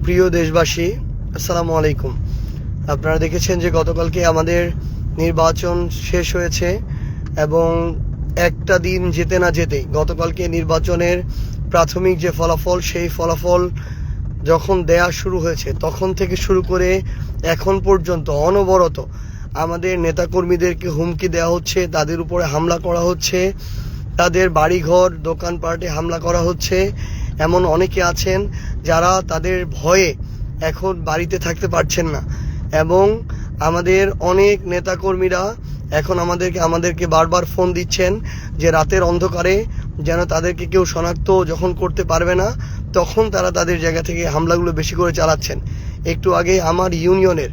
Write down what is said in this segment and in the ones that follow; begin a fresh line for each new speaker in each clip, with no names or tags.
প্রিয় দেশবাসী, আসসালামু আলাইকুম। আপনারা দেখেছেন যে গতকালকে আমাদের নির্বাচন শেষ হয়েছে এবং একটা দিন যেতে না যেতেই গতকালকে নির্বাচনের প্রাথমিক যে ফলাফল, সেই ফলাফল যখন দেয়া শুরু হয়েছে তখন থেকে শুরু করে এখন পর্যন্ত অনবরত আমাদের নেতাকর্মীদেরকে হুমকি দেওয়া হচ্ছে, তাদের উপরে হামলা করা হচ্ছে, তাদের বাড়িঘর দোকানপাটে হামলা করা হচ্ছে। এমন অনেকে আছেন যারা তাদের ভয়ে এখন বাড়িতে থাকতে পারছেন না এবং আমাদের অনেক নেতাকর্মীরা এখন আমাদেরকে বারবার ফোন দিচ্ছেন যে রাতের অন্ধকারে যেন তাদেরকে কেউ শনাক্ত যখন করতে পারবে না তখন তারা তাদের জায়গা থেকে হামলাগুলো বেশি করে চালাচ্ছেন। একটু আগে আমার ইউনিয়নের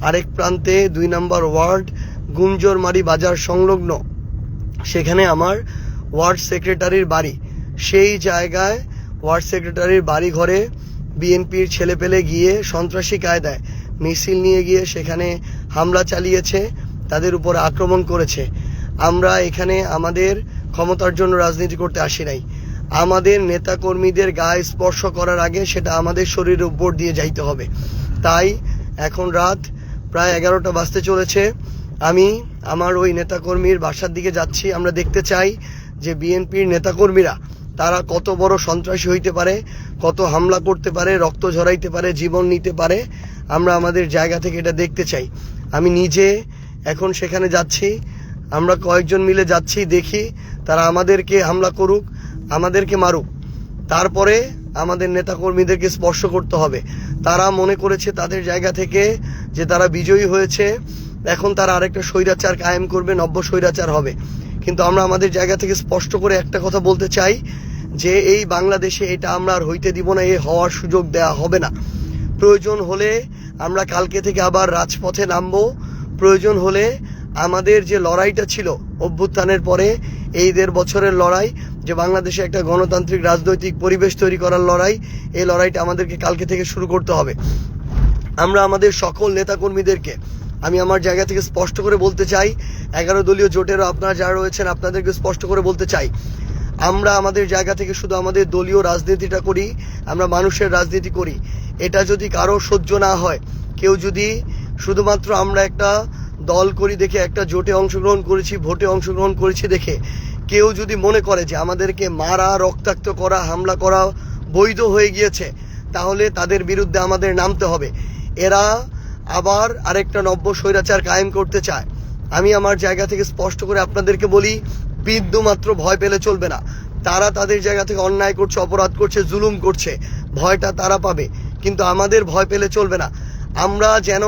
আরেক প্রান্তে 2 নম্বর ওয়ার্ড গুঞ্জরমারি বাজার সংলগ্ন, সেখানে আমার ওয়ার্ড সেক্রেটারির বাড়ি, সেই জায়গায় ওয়ার্ড সেক্রেটারির বাড়ি ঘরে বিএনপির ছেলেপেলে গিয়ে সন্ত্রাসী কায়দায় মিছিল নিয়ে গিয়ে সেখানে হামলা চালিয়েছে, তাদের উপর আক্রমণ করেছে। আমরা এখানে আমাদের ক্ষমতার জন্য রাজনীতি করতে আসি নাই। আমাদের নেতাকর্মীদের গায়ে স্পর্শ করার আগে সেটা আমাদের শরীরের উপর দিয়ে যাইতে হবে। তাই এখন রাত প্রায় 11টা বাজতে চলেছে। আমি আমার ওই নেতাকর্মীর বাসার দিকে যাচ্ছি। আমরা দেখতে চাই যে বিএনপির নেতাকর্মীরা তারা কত বড় সন্ত্রাসী হইতে পারে, কত হামলা করতে পারে, রক্ত ঝরাইতে পারে, জীবন নিতে পারে। আমরা আমাদের জায়গা থেকে এটা দেখতে চাই। আমি নিজে এখন সেখানে যাচ্ছি, আমরা কয়েকজন মিলে যাচ্ছি, দেখি তারা আমাদেরকে হামলা করুক, আমাদেরকে মারুক, তারপরে আমাদের নেতাকর্মীদেরকে স্পর্শ করতে হবে। তারা মনে করেছে তাদের জায়গা থেকে যে তারা বিজয়ী হয়েছে, এখন তারা আরেকটা স্বৈরাচার কায়েম করবে, নব্য স্বৈরাচার হবে। কিন্তু আমরা আমাদের জায়গা থেকে স্পষ্ট করে একটা কথা বলতে চাই যে এই বাংলাদেশে এটা আমরা আর হইতে দিব না, এই হওয়ার সুযোগ দেয়া হবে না। প্রয়োজন হলে আমরা কালকে থেকে আবার রাজপথে নামবো। প্রয়োজন হলে আমাদের যে লড়াইটা ছিল অভ্যুত্থানের পরে, এই 1.5 বছরের লড়াই, যে বাংলাদেশে একটা গণতান্ত্রিক রাজনৈতিক পরিবেশ তৈরি করার লড়াই, এই লড়াইটা আমাদেরকে কালকে থেকে শুরু করতে হবে। আমরা আমাদের সকল নেতাকর্মীদেরকে আমি আমার জায়গা থেকে স্পষ্ট করে বলতে চাই, 11 দলীয় জোটেরও আপনারা যারা রয়েছেন আপনাদেরকে স্পষ্ট করে বলতে চাই, আমরা আমাদের জায়গা থেকে শুধু আমাদের দলীয় রাজনীতিটা করি, আমরা মানুষের রাজনীতি করি। এটা যদি কারো সহ্য না হয়, কেউ যদি শুধুমাত্র আমরা একটা দল করি দেখে, একটা জোটে অংশগ্রহণ করেছি, ভোটে অংশগ্রহণ করেছি দেখে কেউ যদি মনে করে যে আমাদেরকে মারা, রক্তাক্ত করা, হামলা করা বৈধ হয়ে গিয়েছে, তাহলে তাদের বিরুদ্ধে আমাদের নামতে হবে। এরা আবার আরেকটা নব্য স্বৈরাচার কায়েম করতে চায়। আমি আমার জায়গা থেকে স্পষ্ট করে আপনাদেরকে বলি, বিন্দু মাত্র ভয় পেলে চলবে না। তারা তাদের জায়গা থেকে অন্যায় করছে, অপরাধ করছে, জুলুম করছে, ভয়টা তারা পাবে, কিন্তু আমাদের ভয় পেলে চলবে না। আমরা যেন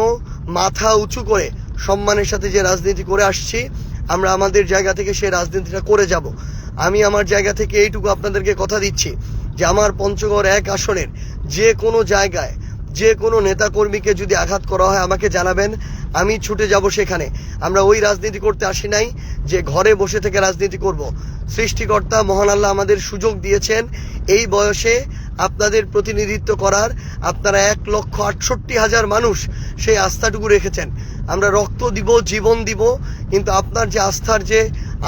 মাথা উঁচু করে সম্মানের সাথে যে রাজনীতি করে আসছি, আমরা আমাদের জায়গা থেকে সেই রাজনীতিটা করে যাব। আমি আমার জায়গা থেকে এইটুকু আপনাদেরকে কথা দিচ্ছি যে আমার পঞ্চগড় 1 আসনের যে কোনো জায়গায় যে কোনো নেতাকর্মীকে যদি আঘাত করা হয় আমাকে জানাবেন, আমি ছুটে যাব সেখানে। আমরা ওই রাজনীতি করতে আসি নাই যে ঘরে বসে থেকে রাজনীতি করব। সৃষ্টিকর্তা মহান আল্লাহ আমাদের সুযোগ দিয়েছেন এই বয়সে আপনাদের প্রতিনিধিত্ব করার। আপনারা 1,68,000 মানুষ সেই আস্থাটুকু রেখেছেন। আমরা রক্ত দিব, জীবন দিব, কিন্তু আপনার যে আস্থার যে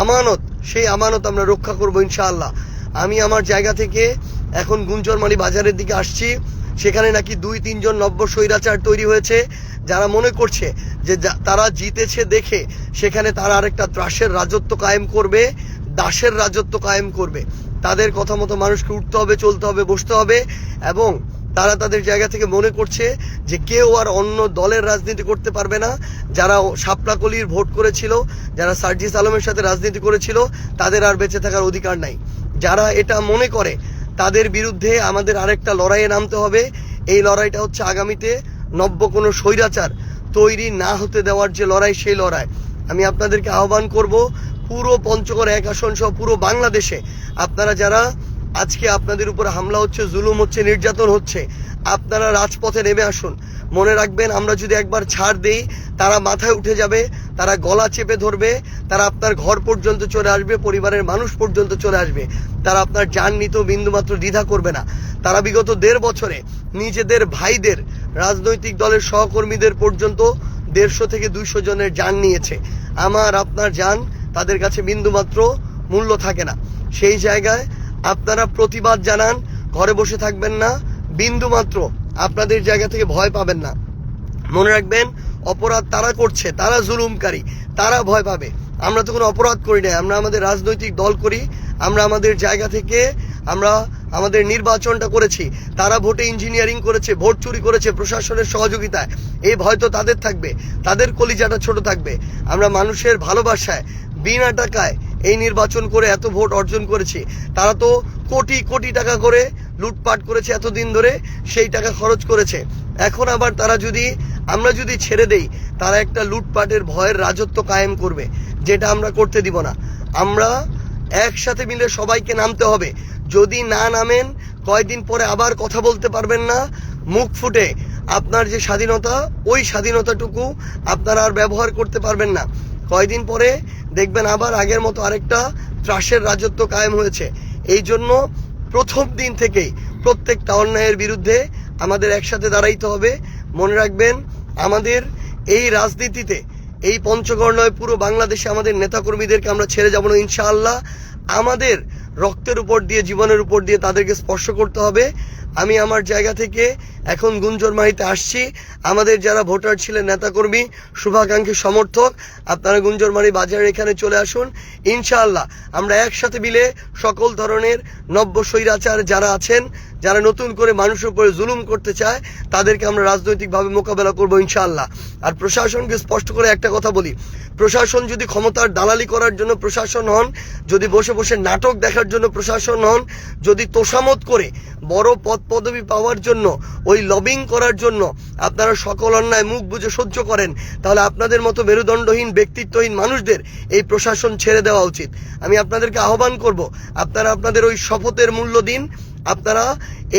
আমানত, সেই আমানত আমরা রক্ষা করব ইনশাআল্লাহ। আমি আমার জায়গা থেকে এখন গুঞ্জরমারি বাজারের দিকে আসছি। সেখানে নাকি 2-3 জন নব্য স্বৈরাচার তৈরি হয়েছে, যারা মনে করছে যে তারা জিতেছে দেখে সেখানে তারা আরেকটা ত্রাসের রাজত্ব কায়েম করবে, দাসের রাজত্ব কায়েম করবে। তাদের কথা মতো মানুষকে উঠতে হবে, চলতে হবে, বসতে হবে। এবং তারা তাদের জায়গা থেকে মনে করছে যে কেউ আর অন্য দলের রাজনীতি করতে পারবে না। যারা শাপলাকলির ভোট করেছিল, যারা সার্জিস আলমের সাথে রাজনীতি করেছিল, তাদের আর বেঁচে থাকার অধিকার নাই। যারা এটা মনে করে তাদের বিরুদ্ধে আমাদের আরেকটা লড়াইয়ে নামতে হবে। এই লড়াইটা হচ্ছে আগামীতে নব্য কোনো স্বৈরাচার তৈরি না হতে দেওয়ার যে লড়াই, সেই লড়াই। আমি আপনাদেরকে আহ্বান করব, পুরো পঞ্চগড় 1 আসন সহ পুরো বাংলাদেশে আপনারা যারা আজকে আপনাদের উপর হামলা হচ্ছে, জুলুম হচ্ছে, নির্যাতন হচ্ছে, আপনারা রাজপথে নেমে আসুন। মনে রাখবেন, আমরা যদি একবার ছাড় দেই, তারা মাথায় উঠে যাবে, তারা গলা চেপে ধরবে, তারা আপনার ঘর পর্যন্ত চলে আসবে, পরিবারের মানুষ পর্যন্ত চলে আসবে। তারা আপনার জান নিতেও বিন্দুমাত্র দ্বিধা করবে না। তারা বিগত 1.5 বছরে নিজেদের ভাইদের, রাজনৈতিক দলের সহকর্মীদের পর্যন্ত 150 থেকে 200 জনের জান নিয়েছে। আমার আপনার জান তাদের কাছে বিন্দুমাত্র মূল্য থাকে না। সেই জায়গায় আপনারা প্রতিবাদ জানান, ঘরে বসে থাকবেন না, বিন্দুমাত্র আপনাদের জায়গা থেকে ভয় পাবেন না। মনে রাখবেন, অপরাধ তারা করছে, তারা জুলুমকারী, তারা ভয় পাবে। আমরা তো কোনো অপরাধ করি না, আমরা আমাদের রাজনৈতিক দল করি, আমরা আমাদের জায়গা থেকে আমরা আমাদের নির্বাচনটা করেছি। তারা ভোটে ইঞ্জিনিয়ারিং করেছে, ভোট চুরি করেছে প্রশাসনের সহযোগিতায়। এই ভয় তো তাদের থাকবে, তাদের কলিজাটা ছোট থাকবে। আমরা মানুষের ভালোবাসায় বিনা টাকায় এই নির্বাচন করে এত ভোট অর্জন করেছি। তারা তো কোটি কোটি টাকা করে লুটপাট করেছে এতদিন ধরে, সেই টাকা খরচ করেছে। এখন আবার তারা আমরা যদি ছেড়ে দেই, তারা একটা লুটপাটের ভয়ের রাজত্ব কায়েম করবে, যেটা আমরা করতে দিব না। আমরা একসাথে মিলে সবাইকে নামতে হবে। যদি না নামেন, কয়েকদিন পরে আবার কথা বলতে পারবেন না মুখ ফুটে। আপনার যে স্বাধীনতা, ওই স্বাধীনতাটুকু আপনারা আর ব্যবহার করতে পারবেন না। কয়েকদিন পরে দেখবেন আবার আগের মতো আরেকটা ত্রাসের রাজত্ব কায়েম হয়েছে। এই জন্য প্রথম দিন থেকেই প্রত্যেকটা অন্যায়ের বিরুদ্ধে আমাদের একসাথে দাঁড়াইতে হবে। মনে রাখবেন, আমাদের এই রাজনীতিতে, এই পঞ্চগড় নয়, পুরো বাংলাদেশে আমাদের নেতাকর্মীদেরকে আমরা ছেড়ে যাব না ইনশাআল্লাহ। আমাদের রক্তের উপর দিয়ে, জীবনের উপর দিয়ে তাদেরকে স্পর্শ করতে হবে। আমি আমার জায়গা থেকে এখন গুঞ্জরমারিতে আসছি। আমাদের যারা ভোটার ছিলেন, নেতাকর্মী, শুভাকাঙ্ক্ষী, সমর্থক, আপনারা গুঞ্জরমারি বাজারের এখানে চলে আসুন। ইনশাআল্লাহ আমরা একসাথে মিলে সকল ধরনের নব্য স্বৈরাচার যারা আছেন, যারা নতুন করে মানুষের উপরে জুলুম করতে চায়, তাদেরকে আমরা রাজনৈতিকভাবে মোকাবেলা করবো ইনশাআল্লাহ। আর প্রশাসনকে স্পষ্ট করে একটা কথা বলি, প্রশাসন যদি ক্ষমতার দালালি করার জন্য প্রশাসন হন, যদি বসে বসে নাটক দেখার জন্য প্রশাসন হন, যদি তোষামত করে বড় পদ পদবি পাওয়ার জন্য, ওই লবিং করার জন্য আপনারা সকল অন্যায় মুখ বুজে সহ্য করেন, তাহলে আপনাদের মতো মেরুদণ্ডহীন, ব্যক্তিত্বহীন মানুষদের এই প্রশাসন ছেড়ে দেওয়া উচিত। আমি আপনাদেরকে আহ্বান করব, আপনারা আপনাদের ওই শপথের মূল্য দিন। আপনারা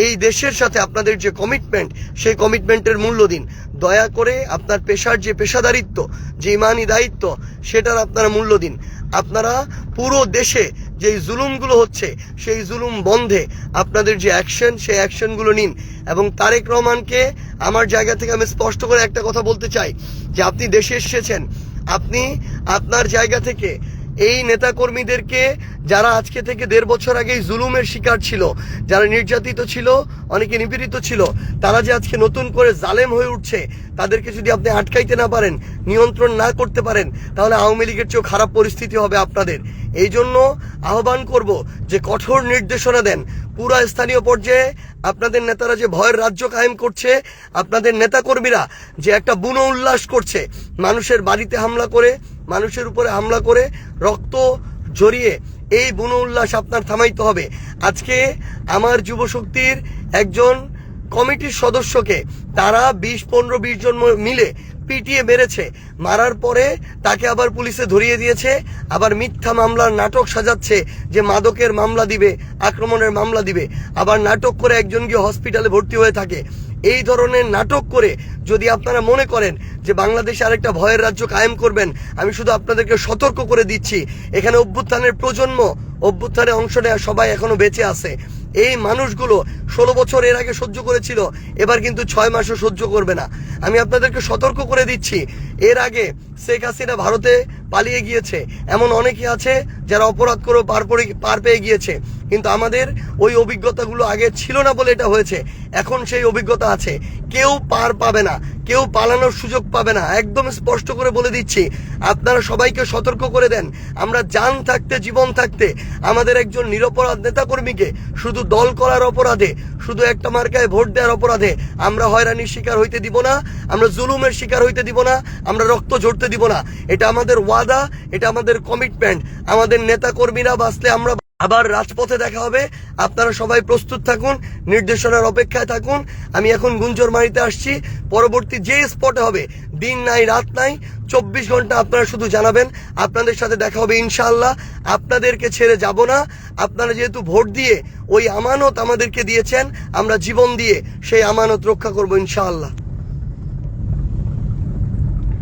এই দেশের সাথে আপনাদের যে কমিটমেন্ট, সেই কমিটমেন্টের মূল্য দিন। দয়া করে আপনার পেশার যে পেশাদারিত্ব, যে ইমানি দায়িত্ব, সেটার আপনারা মূল্য দিন। আপনারা পুরো দেশে যেই জুলুমগুলো হচ্ছে, সেই জুলুম বন্ধে আপনাদের যে অ্যাকশন, সেই অ্যাকশনগুলো নিন। এবং তারেক রহমানকে আমার জায়গা থেকে আমি স্পষ্ট করে একটা কথা বলতে চাই, যে আপনি দেশে এসেছেন, আপনি আপনার জায়গা থেকে এই নেতাকর্মীদেরকে, যারা আজকে থেকে 1.5 বছর আগেই জুলুমের শিকার ছিল, যারা নির্যাতিত ছিল, অনেকে নিপীড়িত ছিল, তারা যে আজকে নতুন করে জালেম হয়ে উঠছে, তাদেরকে যদি আপনি আটকাইতে না পারেন, নিয়ন্ত্রণ না করতে পারেন, তাহলে আওয়ামী লীগের চেয়েও খারাপ পরিস্থিতি হবে আপনাদের। এই জন্য আহ্বান করব যে কঠোর নির্দেশনা দেন। পুরা স্থানীয় পর্যায়ে আপনাদের নেতারা যে ভয়ের রাজ্য কায়েম করছে, আপনাদের নেতাকর্মীরা যে একটা বুনো উল্লাস করছে, মানুষের বাড়িতে হামলা করে, মানুষের উপরে হামলা করে, রক্ত ঝরিয়ে, এই বুনো উল্লাস আপনার থামাইতে হবে। আজকে আমার যুবশক্তির একজন কমিটির সদস্যকে তারা 15-20 জন মিলে পিটিয়ে মেরেছে। মারার পরে তাকে আবার পুলিশে ধরিয়ে দিয়েছে, আবার মিথ্যা মামলার নাটক সাজাচ্ছে যে মাদকের মামলা দিবে, আক্রমণের মামলা দিবে, আবার নাটক করে একজন গিয়ে হসপিটালে ভর্তি হয়ে থাকে। এই ধরনের নাটক করে যদি আপনারা মনে করেন যে বাংলাদেশে আরেকটা ভয়ের রাজ্য কায়েম করবেন, আমি শুধু আপনাদেরকে সতর্ক করে দিচ্ছি, এখানে অভ্যুত্থানের প্রজন্ম, অভ্যুত্থানে অংশ নেওয়া সবাই এখনো বেঁচে আছে। এই মানুষগুলো 16 বছর এর আগে সহ্য করেছিল, এবার কিন্তু 6 মাসও সহ্য করবে না। আমি আপনাদেরকে সতর্ক করে দিচ্ছি, এর আগে শেখ হাসিনা ভারতে পালিয়ে গিয়েছে, এমন অনেকে আছে যারা অপরাধ করে পার পেয়ে গিয়েছে, কিন্তু আমাদের ওই অভিজ্ঞতাগুলো আগে ছিল না বলে এটা হয়েছে। এখন সেই অভিজ্ঞতা আছে, কেউ পার পাবে না, কেউ পালানোর সুযোগ পাবে না। একদম স্পষ্ট করে বলে দিচ্ছি, আপনারা সবাইকে সতর্ক করে দেন। আমরা জান থাকতে, জীবন থাকতে আমাদের একজন নিরপরাধ নেতাকর্মীকে শুধু দল করার অপরাধে, শুধু একটা মার্কায় ভোট দেওয়ার অপরাধে আমরা হয়রানির শিকার হইতে দিব না, আমরা জুলুমের শিকার হইতে দিব না, আমরা রক্ত ঝরতে দিব না। এটা আমাদের ওয়াদা, এটা আমাদের কমিটমেন্ট। আমাদের নেতাকর্মীরা বাঁচলে আমরা আবার রাজপথে দেখা হবে। আপনারা সবাই প্রস্তুত থাকুন, নির্দেশনার অপেক্ষায় থাকুন। আমি এখন গুঞ্জরমারিতে আসছি, পরবর্তী যে স্পটে হবে, দিন নাই রাত নাই, 24 ঘন্টা আপনারা শুধু জানাবেন, আপনাদের সাথে দেখা হবে ইনশাআল্লাহ। আপনাদেরকে ছেড়ে যাব না। আপনারা যেহেতু ভোট দিয়ে ওই আমানত আমাদেরকে দিয়েছেন, আমরা জীবন দিয়ে সেই আমানত রক্ষা করব ইনশাআল্লাহ।